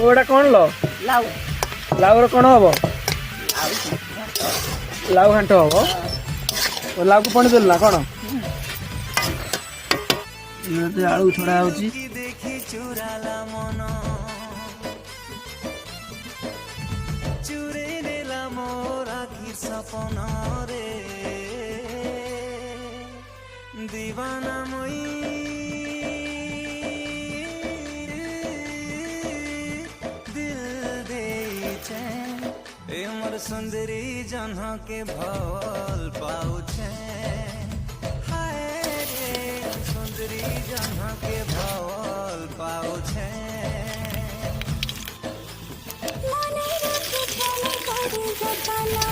ওটা কোন লো লাউ লাউর কোন হব লাউ লাউ ঘାଣ୍ଟ হব ଓ ଲାଉକୁ ପାଣି ଦେଲୁ ନା କଣ ଆଳୁ ଛଡା ହଉଛି दीवाना मोई दिल दे चैन ए मोर सुंदरी जन्ह के भवल पाउछे हाय रे सुंदरी जन्ह के भवल पाउछे मने रखे चले करे जतना